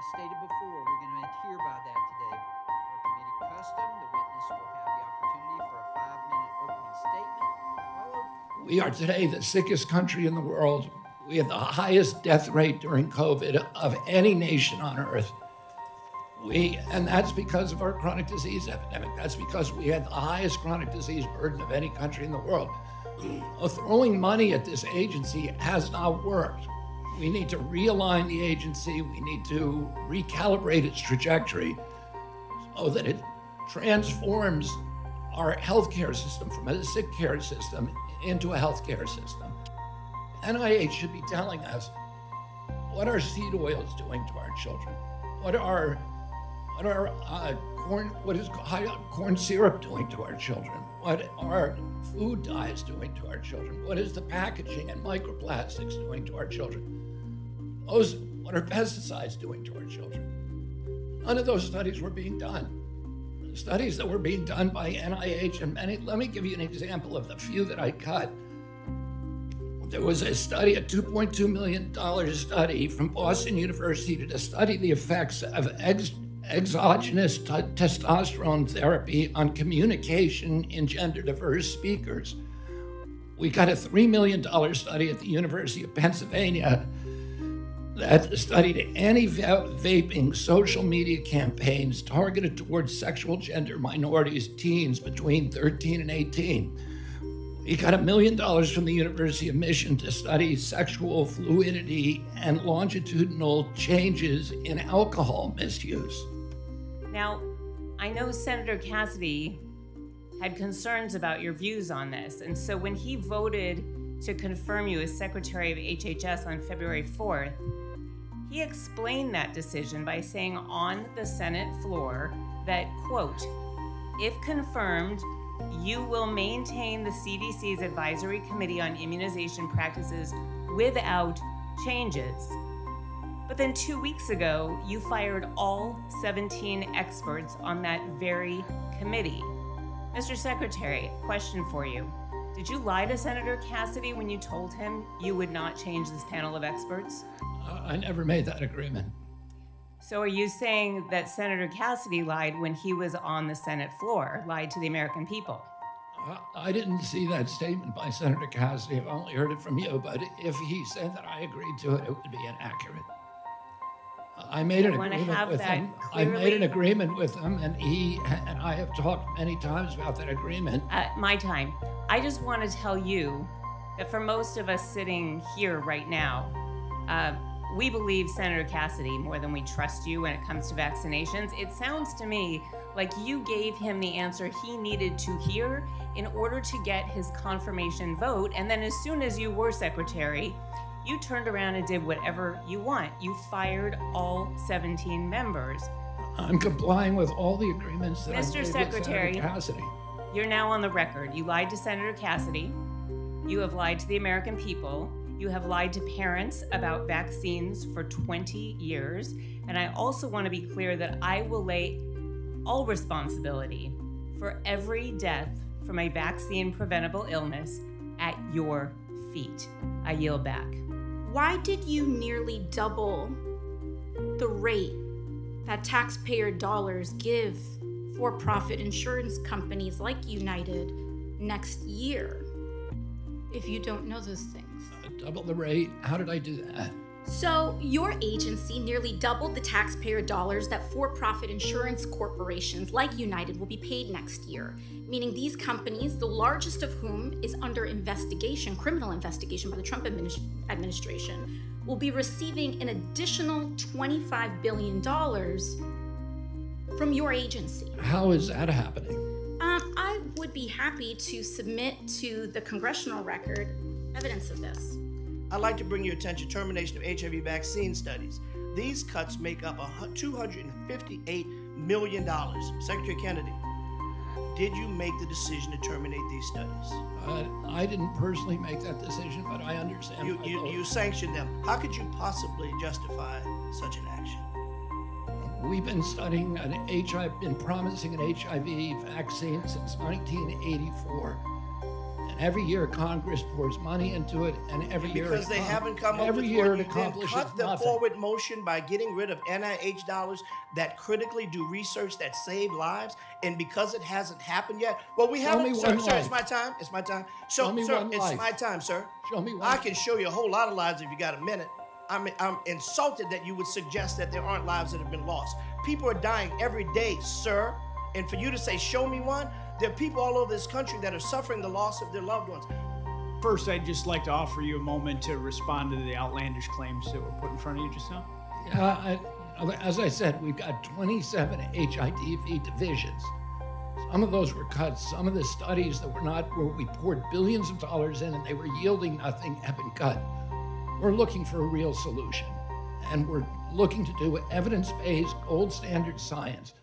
As stated before, we're going to hear by that today. Our committee custom, the witness will have the opportunity for a 5-minute opening statement. We are today the sickest country in the world. We have the highest death rate during COVID of any nation on earth. And that's because of our chronic disease epidemic. That's because we had the highest chronic disease burden of any country in the world. Throwing money at this agency has not worked. We need to realign the agency. We need to recalibrate its trajectory so that it transforms our healthcare system from a sick care system into a healthcare system. NIH should be telling us what are seed oils doing to our children? What is corn syrup doing to our children? What are food dyes doing to our children? What is the packaging and microplastics doing to our children? What are pesticides doing to our children? None of those studies were being done. The studies that were being done by NIH and many, let me give you an example of the few that I cut. There was a study, a $2.2 million study from Boston University to study the effects of exogenous testosterone therapy on communication in gender-diverse speakers. We got a $3 million study at the University of Pennsylvania that studied anti-vaping social media campaigns targeted towards sexual gender minorities, teens between 13 and 18. We got $1 million from the University of Michigan to study sexual fluidity and longitudinal changes in alcohol misuse. Now, I know Senator Cassidy had concerns about your views on this, and so when he voted to confirm you as Secretary of HHS on February 4th, he explained that decision by saying on the Senate floor that, quote, if confirmed, you will maintain the CDC's Advisory Committee on Immunization Practices without changes. But then 2 weeks ago, you fired all 17 experts on that very committee. Mr. Secretary, question for you. Did you lie to Senator Cassidy when you told him you would not change this panel of experts? I never made that agreement. So are you saying that Senator Cassidy lied when he was on the Senate floor, lied to the American people? I didn't see that statement by Senator Cassidy. I've only heard it from you, but if he said that I agreed to it, it would be inaccurate. I made an agreement with him. I made an agreement with him, and he and I have talked many times about that agreement. My time. I just want to tell you that for most of us sitting here right now, we believe Senator Cassidy more than we trust you when it comes to vaccinations. It sounds to me like you gave him the answer he needed to hear in order to get his confirmation vote, and then as soon as you were Secretary, you turned around and did whatever you want. You fired all 17 members. I'm complying with all the agreements that Mr. I made Secretary, with Senator Cassidy. You're now on the record. You lied to Senator Cassidy. You have lied to the American people. You have lied to parents about vaccines for 20 years. And I also want to be clear that I will lay all responsibility for every death from a vaccine preventable illness at your feet. I yield back. Why did you nearly double the rate that taxpayer dollars give for-profit insurance companies like United next year, if you don't know those things? Double the rate? How did I do that? So your agency nearly doubled the taxpayer dollars that for-profit insurance corporations like United will be paid next year, meaning these companies, the largest of whom is under investigation, criminal investigation by the Trump administration, will be receiving an additional $25 billion from your agency. How is that happening? I would be happy to submit to the congressional record evidence of this. I'd like to bring your attention to termination of HIV vaccine studies. These cuts make up $258 million. Secretary Kennedy, did you make the decision to terminate these studies? I didn't personally make that decision, but I understand. You sanctioned them. How could you possibly justify such an action? We've been studying been promising an HIV vaccine since 1984. And Every year, Congress pours money into it, and every year because they haven't come up every with year what it you then accomplishes cut the nothing. forward motion by getting rid of NIH dollars that critically do research that save lives, and because it hasn't happened yet, well, we Show me haven't. one Sir, life. it's my time. It's my time. Show So, me sir, one it's life. my time, sir. Show me one I life. can show you a whole lot of lives if you got a minute. I'm insulted that you would suggest that there aren't lives that have been lost. People are dying every day, sir. And for you to say, show me one, there are people all over this country that are suffering the loss of their loved ones. First, I'd just like to offer you a moment to respond to the outlandish claims that were put in front of you just now. As I said, we've got 27 HIV divisions. Some of those were cut. Some of the studies that were not, where we poured billions of dollars in and they were yielding nothing, have been cut. We're looking for a real solution. And we're looking to do evidence-based, gold standard science